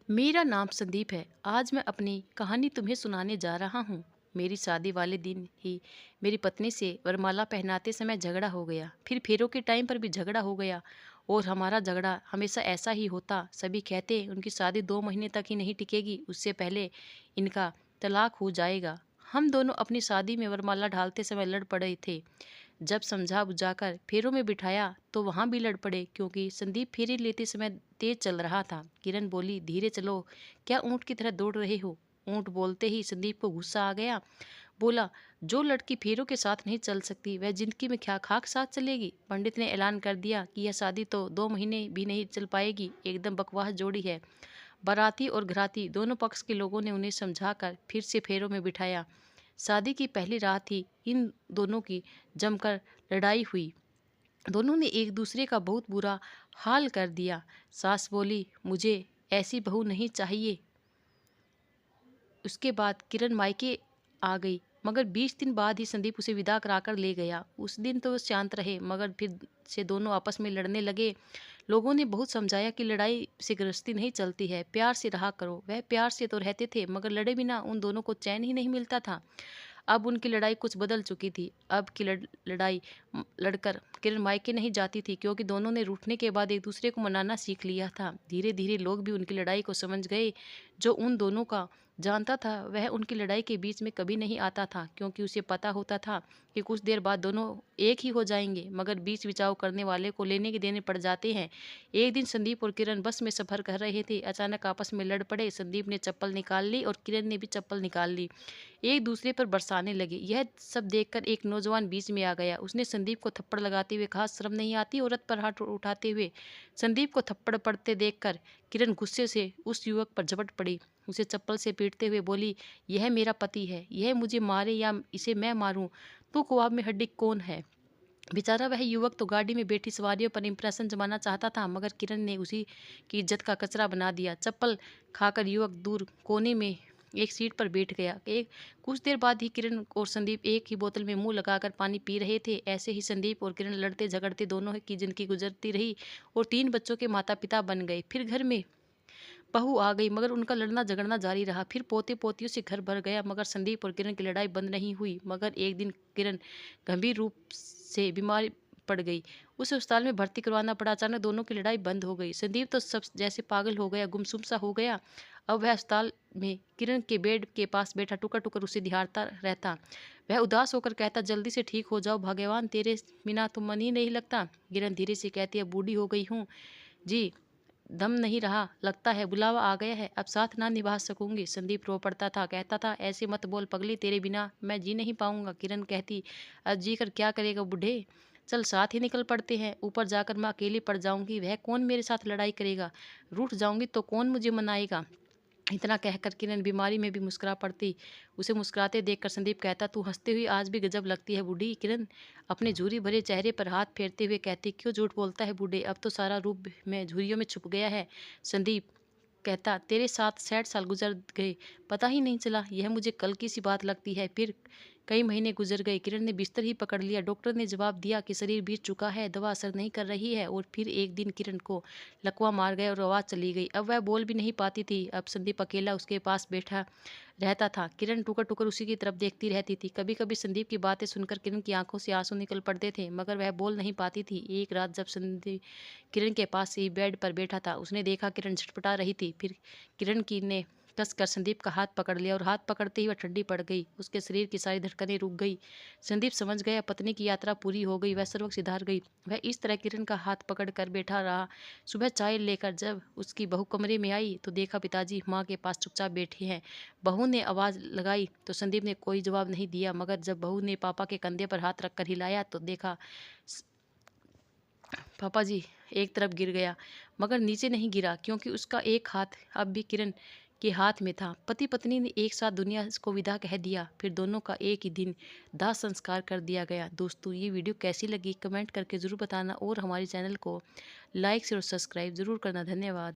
मेरा नाम संदीप है। आज मैं अपनी कहानी तुम्हें सुनाने जा रहा हूँ। मेरी शादी वाले दिन ही मेरी पत्नी से वरमाला पहनाते समय झगड़ा हो गया। फिर फेरों के टाइम पर भी झगड़ा हो गया। और हमारा झगड़ा हमेशा ऐसा ही होता। सभी कहते उनकी शादी 2 महीने तक ही नहीं टिकेगी, उससे पहले इनका तलाक हो जाएगा। हम दोनों अपनी शादी में वरमाला ढालते समय लड़ पड़े थे। जब समझा बुझाकर फेरों में बिठाया तो वहां भी लड़ पड़े, क्योंकि संदीप फेरी लेते समय तेज चल रहा था। किरण बोली, धीरे चलो, क्या ऊंट की तरह दौड़ रहे हो। ऊंट बोलते ही संदीप को गुस्सा आ गया। बोला, जो लड़की फेरों के साथ नहीं चल सकती वह जिंदगी में क्या खाक साथ चलेगी। पंडित ने ऐलान कर दिया कि यह शादी तो 2 महीने भी नहीं चल पाएगी। एकदम बकवास जोड़ी है। बाराती और घराती दोनों पक्ष के लोगों ने उन्हें समझाकर फिर से फेरों में बिठाया। शादी की पहली रात ही इन दोनों की जमकर लड़ाई हुई। दोनों ने एक दूसरे का बहुत बुरा हाल कर दिया। सास बोली, मुझे ऐसी बहू नहीं चाहिए। उसके बाद किरण मायके आ गई, मगर 20 दिन बाद ही संदीप उसे विदा कराकर ले गया। उस दिन तो वो शांत रहे, मगर फिर से दोनों आपस में लड़ने लगे। लोगों ने बहुत समझाया कि लड़ाई से गृहस्थी नहीं चलती है, प्यार से रहा करो। वह प्यार से तो रहते थे, मगर लड़े बिना उन दोनों को चैन ही नहीं मिलता था। अब उनकी लड़ाई कुछ बदल चुकी थी। अब की लड़ाई लड़कर किरण मायके नहीं जाती थी, क्योंकि दोनों ने रूठने के बाद एक दूसरे को मनाना सीख लिया था। धीरे धीरे लोग भी उनकी लड़ाई को समझ गए। जो उन दोनों का जानता था वह उनकी लड़ाई के बीच में कभी नहीं आता था, क्योंकि उसे पता होता था कि कुछ देर बाद दोनों एक ही हो जाएंगे। मगर बीच बिचाव करने वाले को लेने के देने पड़ जाते हैं। एक दिन संदीप और किरण बस में सफर कर रहे थे। अचानक आपस में लड़ पड़े। संदीप ने चप्पल निकाल ली और किरण ने भी चप्पल निकाल ली। एक दूसरे पर बरसाने लगे। यह सब देखकर एक नौजवान बीच में आ गया। उसने संदीप को थप्पड़ लगाते हुए कहा, शर्म नहीं आती औरत पर हाथ उठाते हुए। संदीप को थप्पड़ पड़ते देखकर किरण गुस्से से उस युवक पर झपट पड़ी। उसे चप्पल से पीटते हुए बोली, यह मेरा पति है, यह मुझे मारे या इसे मैं मारूं, तो कबाब में हड्डी कौन है। बेचारा वह युवक तो गाड़ी में बैठी सवारियों पर इंप्रेशन जमाना चाहता था, मगर किरण ने उसी की इज्जत का कचरा बना दिया। चप्पल खाकर युवक दूर कोने में एक सीट पर बैठ गया। एक कुछ देर बाद ही किरण और संदीप एक ही बोतल में मुंह लगाकर पानी पी रहे थे। ऐसे ही संदीप और किरण लड़ते झगड़ते दोनों की जिंदगी गुजरती रही और 3 बच्चों के माता पिता बन गए। फिर घर में बहू आ गई, मगर उनका लड़ना झगड़ना जारी रहा। फिर पोते पोतियों से घर भर गया, मगर संदीप और किरण की लड़ाई बंद नहीं हुई। मगर एक दिन किरण गंभीर रूप से बीमार पड़ गई। उसे अस्पताल में भर्ती करवाना पड़ा। अचानक दोनों की लड़ाई बंद हो गई। संदीप तो सब जैसे पागल हो गया, गुमसुम सा हो गया। अब वह अस्पताल में किरण के बेड के पास बैठा टुकर टुकर उसे निहारता रहता। वह उदास होकर कहता, जल्दी से ठीक हो जाओ भगवान, तेरे बिना तो मन ही नहीं लगता। किरण धीरे से कहती है, बूढ़ी हो गई हूँ जी, दम नहीं रहा, लगता है बुलावा आ गया है, अब साथ ना निभा सकूंगी। संदीप रो पड़ता था, कहता था, ऐसे मत बोल पगली, तेरे बिना मैं जी नहीं पाऊंगा। किरण कहती, अब जी कर क्या करेगा बूढ़े, चल साथ ही निकल पड़ते हैं। ऊपर जाकर मैं अकेली पड़ जाऊंगी, वह कौन मेरे साथ लड़ाई करेगा, रूठ जाऊंगी तो कौन मुझे मनाएगा। इतना कहकर किरण बीमारी में भी मुस्कुरा पड़ती। उसे मुस्कुराते देखकर संदीप कहता, तू हंसते हुए आज भी गजब लगती है बूढ़ी। किरण अपने झुर्री भरे चेहरे पर हाथ फेरते हुए कहती, क्यों झूठ बोलता है बूढ़े, अब तो सारा रूप में झुर्रियों में छुप गया है। संदीप कहता, तेरे साथ 60 साल गुजर गए, पता ही नहीं चला, यह मुझे कल की सी बात लगती है। फिर कई महीने गुजर गए। किरण ने बिस्तर ही पकड़ लिया। डॉक्टर ने जवाब दिया कि शरीर बीत चुका है, दवा असर नहीं कर रही है। और फिर एक दिन किरण को लकवा मार गया और आवाज़ चली गई। अब वह बोल भी नहीं पाती थी। अब संदीप अकेला उसके पास बैठा रहता था। किरण टुकर टुकर उसी की तरफ देखती रहती थी। कभी कभी संदीप की बातें सुनकर किरण की आंखों से आंसू निकल पड़ते थे, मगर वह बोल नहीं पाती थी। एक रात जब संदीप किरण के पास ही बेड पर बैठा था, उसने देखा किरण छटपटा रही थी। फिर किरण की ने कसकर संदीप का हाथ पकड़ लिया और हाथ पकड़ते ही वह ठंडी पड़ गई। उसके शरीर की सारी धड़कनें रुक गई। संदीप समझ गया पत्नी की यात्रा पूरी हो गई, वह सर्वक सिधार गई। वह इस तरह किरण का हाथ पकड़ कर बैठा रहा। सुबह चाय लेकर जब उसकी बहू कमरे में आई तो देखा पिताजी माँ के पास चुपचाप बैठे हैं। बहू ने आवाज़ लगाई तो संदीप ने कोई जवाब नहीं दिया, मगर जब बहू ने पापा के कंधे पर हाथ रखकर हिलाया तो देखा पापा जी एक तरफ गिर गया, मगर नीचे नहीं गिरा, क्योंकि उसका एक हाथ अब भी किरण के हाथ में था। पति पत्नी ने एक साथ दुनिया को विदा कह दिया। फिर दोनों का एक ही दिन दाह संस्कार कर दिया गया। दोस्तों, ये वीडियो कैसी लगी कमेंट करके ज़रूर बताना और हमारे चैनल को लाइक शेयर और सब्सक्राइब ज़रूर करना। धन्यवाद।